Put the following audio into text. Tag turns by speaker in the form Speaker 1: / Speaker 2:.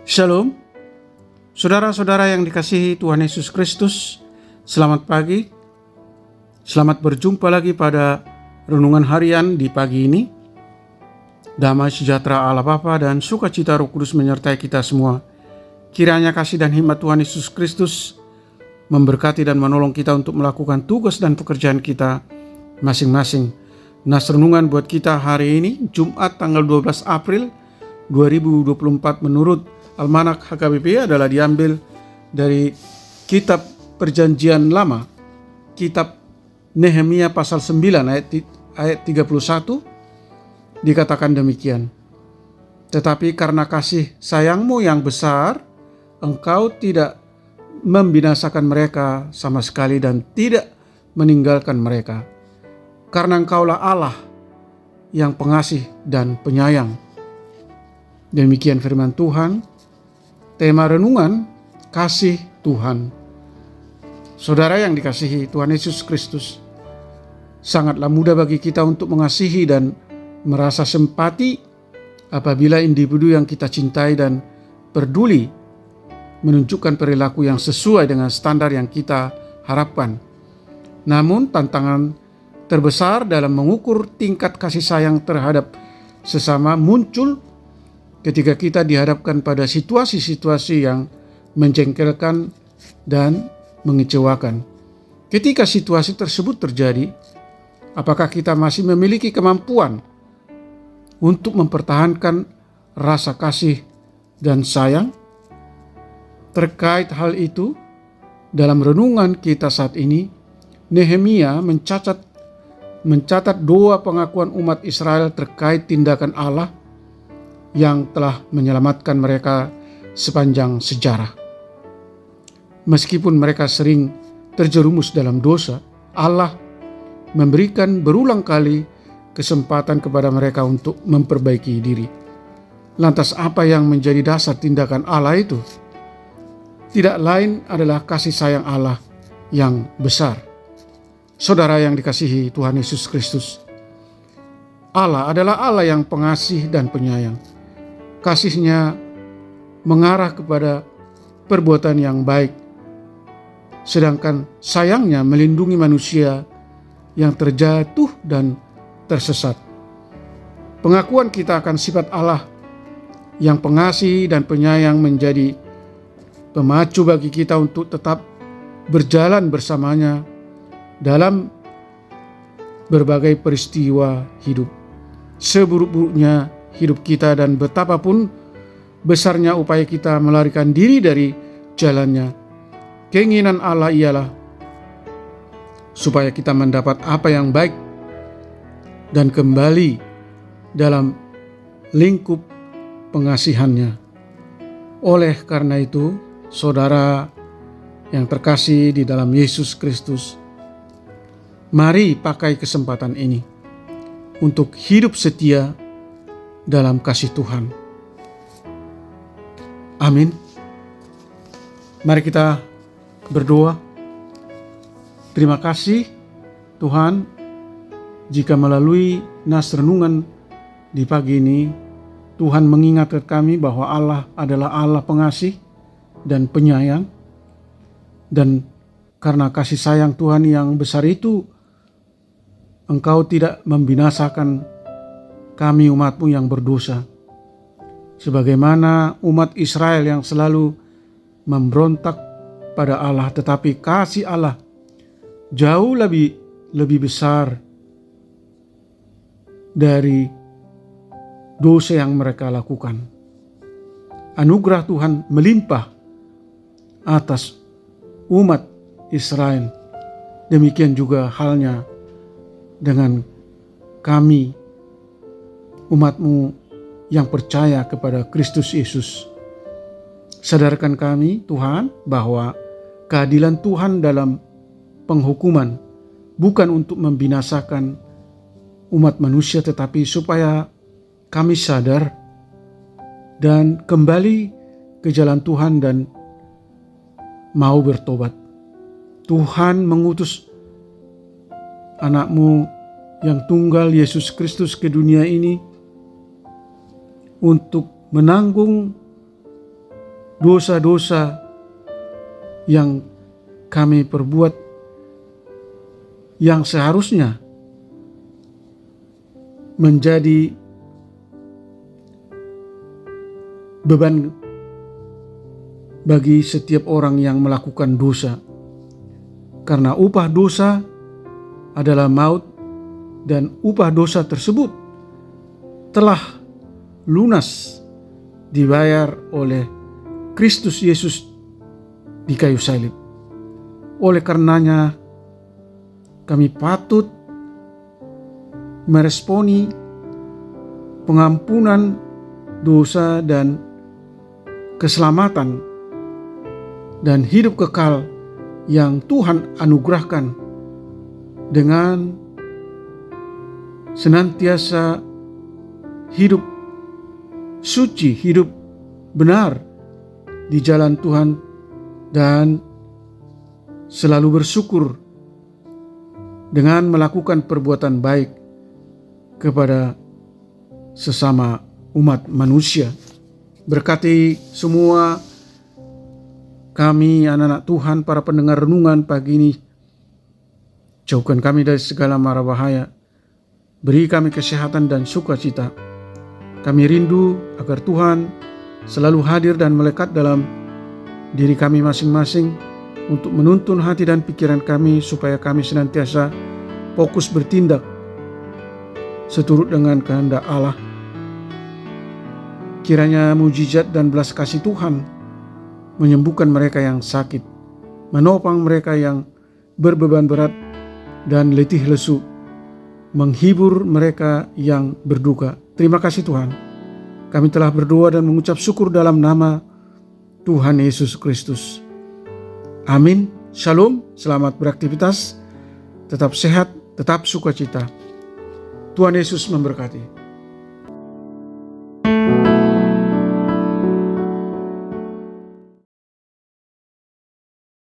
Speaker 1: Shalom, saudara-saudara yang dikasihi Tuhan Yesus Kristus, selamat pagi. Selamat berjumpa lagi pada renungan harian di pagi ini. Damai sejahtera Allah Bapa dan sukacita Roh Kudus menyertai kita semua. Kiranya kasih dan hikmat Tuhan Yesus Kristus memberkati dan menolong kita untuk melakukan tugas dan pekerjaan kita masing-masing. Nas renungan buat kita hari ini, Jumat tanggal 12 April 2024 menurut Almanak HKBP adalah diambil dari kitab Perjanjian Lama, kitab Nehemia pasal 9 ayat 31, dikatakan demikian. Tetapi karena kasih sayangmu yang besar, engkau tidak membinasakan mereka sama sekali dan tidak meninggalkan mereka. Karena engkaulah Allah yang pengasih dan penyayang. Demikian firman Tuhan. Tema renungan, kasih Tuhan. Saudara yang dikasihi Tuhan Yesus Kristus, sangatlah mudah bagi kita untuk mengasihi dan merasa simpati apabila individu yang kita cintai dan peduli menunjukkan perilaku yang sesuai dengan standar yang kita harapkan. Namun tantangan terbesar dalam mengukur tingkat kasih sayang terhadap sesama muncul ketika kita dihadapkan pada situasi-situasi yang menjengkelkan dan mengecewakan. Ketika situasi tersebut terjadi, apakah kita masih memiliki kemampuan untuk mempertahankan rasa kasih dan sayang? Terkait hal itu, dalam renungan kita saat ini, Nehemia mencatat doa pengakuan umat Israel terkait tindakan Allah yang telah menyelamatkan mereka sepanjang sejarah. Meskipun mereka sering terjerumus dalam dosa, Allah memberikan berulang kali kesempatan kepada mereka untuk memperbaiki diri. Lantas apa yang menjadi dasar tindakan Allah itu? Tidak lain adalah kasih sayang Allah yang besar. Saudara yang dikasihi Tuhan Yesus Kristus, Allah adalah Allah yang pengasih dan penyayang. Kasihnya mengarah kepada perbuatan yang baik, sedangkan sayangnya melindungi manusia yang terjatuh dan tersesat. Pengakuan kita akan sifat Allah yang pengasih dan penyayang menjadi pemacu bagi kita untuk tetap berjalan bersamanya dalam berbagai peristiwa hidup. Seburuk-buruknya hidup kita dan betapapun besarnya upaya kita melarikan diri dari jalannya, keinginan Allah ialah supaya kita mendapat apa yang baik dan kembali dalam lingkup pengasihannya. Oleh karena itu, saudara yang terkasih di dalam Yesus Kristus, mari pakai kesempatan ini untuk hidup setia dalam kasih Tuhan. Amin. Mari kita berdoa. Terima kasih Tuhan, jika melalui nas renungan di pagi ini Tuhan mengingatkan kami bahwa Allah adalah Allah pengasih dan penyayang, dan karena kasih sayang Tuhan yang besar itu, Engkau tidak membinasakan kami umat-Mu yang berdosa, sebagaimana umat Israel yang selalu memberontak pada Allah, tetapi kasih Allah jauh lebih besar dari dosa yang mereka lakukan. Anugerah Tuhan melimpah atas umat Israel. Demikian juga halnya dengan kami, umat-Mu yang percaya kepada Kristus Yesus. Sadarkan kami Tuhan bahwa keadilan Tuhan dalam penghukuman bukan untuk membinasakan umat manusia, tetapi supaya kami sadar dan kembali ke jalan Tuhan dan mau bertobat. Tuhan mengutus anak-Mu yang tunggal, Yesus Kristus, ke dunia ini untuk menanggung dosa-dosa yang kami perbuat yang seharusnya menjadi beban bagi setiap orang yang melakukan dosa. Karena upah dosa adalah maut, dan upah dosa tersebut telah lunas dibayar oleh Kristus Yesus di kayu salib. Oleh karenanya kami patut meresponi pengampunan dosa dan keselamatan dan hidup kekal yang Tuhan anugerahkan dengan senantiasa hidup suci, hidup benar di jalan Tuhan, dan selalu bersyukur dengan melakukan perbuatan baik kepada sesama umat manusia. Berkati semua kami, anak-anak Tuhan, para pendengar renungan pagi ini. Jauhkan kami dari segala mara bahaya. Beri kami kesehatan dan sukacita. Kami rindu agar Tuhan selalu hadir dan melekat dalam diri kami masing-masing untuk menuntun hati dan pikiran kami supaya kami senantiasa fokus bertindak seturut dengan kehendak Allah. Kiranya mujizat dan belas kasih Tuhan menyembuhkan mereka yang sakit, menopang mereka yang berbeban berat dan letih lesu, menghibur mereka yang berduka. Terima kasih Tuhan. Kami telah berdoa dan mengucap syukur dalam nama Tuhan Yesus Kristus. Amin. Shalom, selamat beraktivitas, tetap sehat, tetap sukacita. Tuhan Yesus memberkati.